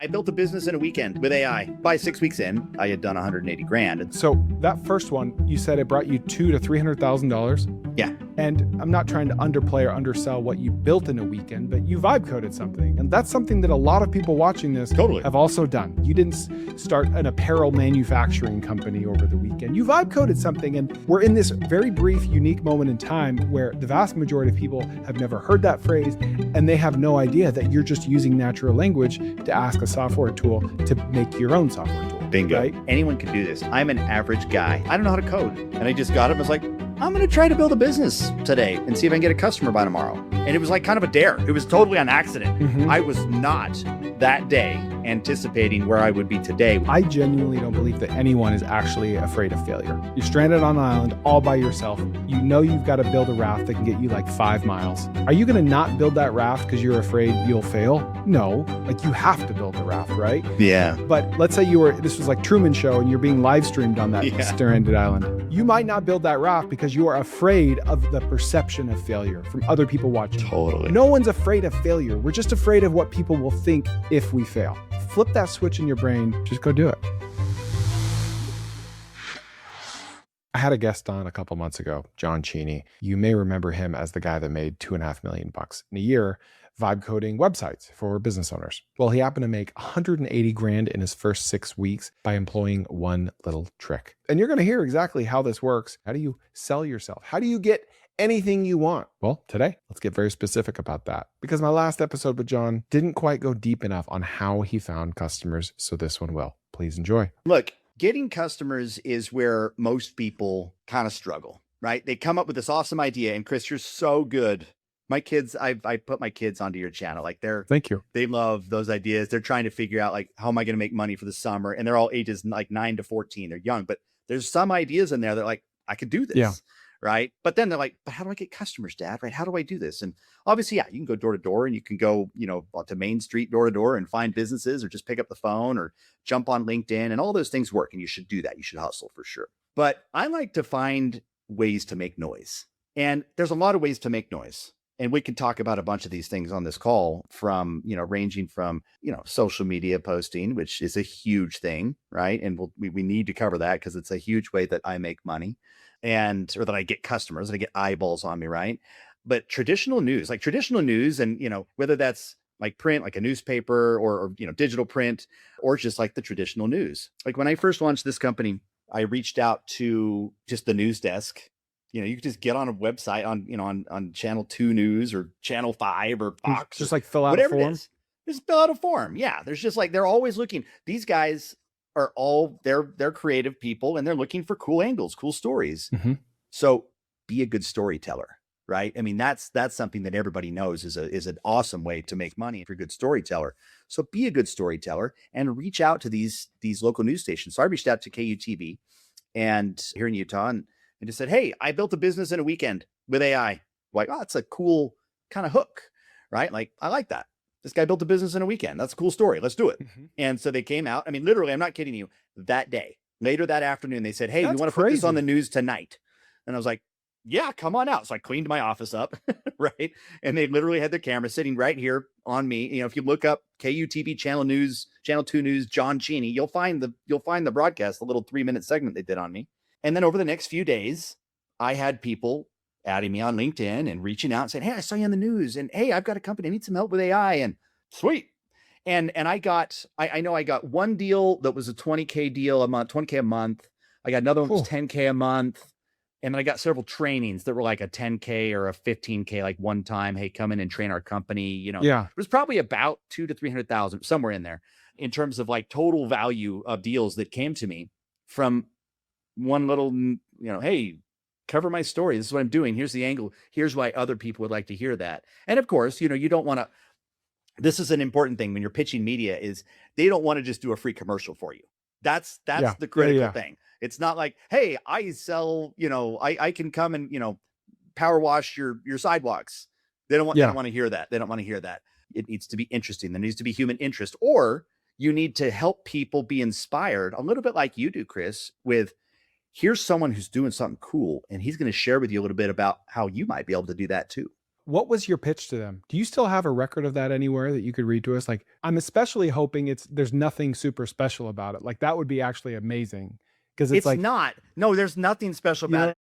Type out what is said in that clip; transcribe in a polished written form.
I built a business in a weekend with AI. By 6 weeks in, I had done 180 grand. So that first one, you said it brought you $200,000 to $300,000. Yeah. And I'm not trying to underplay or undersell what you built in a weekend, but you vibe coded something. And that's something that a lot of people watching this have also done. You didn't start an apparel manufacturing company over the weekend. You vibe coded something. And we're in this very brief, unique moment in time where the vast majority of people have never heard that phrase, and they have no idea that you're just using natural language to ask a software tool to make your own software tool. Bingo. Right? Anyone can do this. I'm an average guy. I don't know how to code. And I just got it and was like, I'm going to try to build a business today and see if I can get a customer by tomorrow. And it was like kind of a dare. It was totally on accident. Mm-hmm. I was not that day anticipating where I would be today. I genuinely don't believe that anyone is actually afraid of failure. You're stranded on an island all by yourself. You know you've got to build a raft that can get you like 5 miles. Are you going to not build that raft because you're afraid you'll fail? No, like you have to build the raft, right? Yeah. But let's say this was like Truman Show and you're being live streamed on that stranded island. You might not build that raft because you are afraid of the perception of failure from other people watching. Totally. No one's afraid of failure. We're just afraid of what people will think if we fail. Flip that switch in your brain. Just go do it. I had a guest on a couple months ago, John Cheney. You may remember him as the guy that made $2.5 million in a year vibe coding websites for business owners. Well, he happened to make 180 grand in his first 6 weeks by employing one little trick. And you're going to hear exactly how this works. How do you sell yourself? How do you get anything you want? Well, today, let's get very specific about that, because my last episode with John didn't quite go deep enough on how he found customers. So this one will. Please enjoy. Look, getting customers is where most people kind of struggle, right? They come up with this awesome idea. And Chris, you're so good. My kids, I put my kids onto your channel. Like Thank you. They love those ideas. They're trying to figure out like, how am I going to make money for the summer? And they're all ages like 9 to 14. They're young, but there's some ideas in there that like, I could do this. Yeah. Right. But then they're like, but how do I get customers, Dad? Right. How do I do this? And obviously, yeah, you can go door to door and you can go, to Main Street door to door and find businesses, or just pick up the phone or jump on LinkedIn, and all those things work. And you should do that. You should hustle for sure. But I like to find ways to make noise. And there's a lot of ways to make noise. And we can talk about a bunch of these things on this call, from, ranging from, social media posting, which is a huge thing, right? And we need to cover that because it's a huge way that I make money, or that I get customers, that I get eyeballs on me, right? But traditional news, and, whether that's like print, like a newspaper, or digital print, or just like the traditional news. Like when I first launched this company, I reached out to just the news desk. You could just get on a website on Channel 2 News or Channel 5 or Fox. Just like fill out a form. Just fill out a form. Yeah. There's just like, they're always looking. These guys are they're creative people, and they're looking for cool angles, cool stories. Mm-hmm. So be a good storyteller, right? I mean, that's something that everybody knows is an awesome way to make money if you're a good storyteller. So be a good storyteller and reach out to these local news stations. So I reached out to KUTV and here in Utah, and just said, hey, I built a business in a weekend with AI. Like, oh, it's a cool kind of hook, right? Like, I like that. This guy built a business in a weekend. That's a cool story. Let's do it. Mm-hmm. And so they came out. I mean, literally, I'm not kidding you. That day, later that afternoon, they said, hey, we want to put this on the news tonight. And I was like, yeah, come on out. So I cleaned my office up, right? And they literally had their camera sitting right here on me. If you look up KUTV Channel 2 News, John Cheney, you'll find the broadcast, the little 3-minute segment they did on me. And then over the next few days, I had people adding me on LinkedIn and reaching out and saying, hey, I saw you on the news, and hey, I've got a company. I need some help with AI, and sweet. And I know I got one deal that was a $20K deal a month, $20K a month. I got another one that was $10K a month. And then I got several trainings that were like a $10K or a $15K, like one time, hey, come in and train our company. It was probably about $200,000 to $300,000, somewhere in there, in terms of like total value of deals that came to me from one little, hey, cover my story. This is what I'm doing. Here's the angle. Here's why other people would like to hear that. And of course, you don't want to, this is an important thing when you're pitching media, is they don't want to just do a free commercial for you. That's the critical thing. It's not like, hey, I sell, I can come and, power wash your sidewalks. They don't want to hear that. They don't want to hear that. It needs to be interesting. There needs to be human interest, or you need to help people be inspired a little bit like you do, Chris, with here's someone who's doing something cool, and he's going to share with you a little bit about how you might be able to do that too. What was your pitch to them? Do you still have a record of that anywhere that you could read to us? Like, I'm especially hoping there's nothing super special about it. Like, that would be actually amazing, because it's It's like, not. No, there's nothing special you know, about it.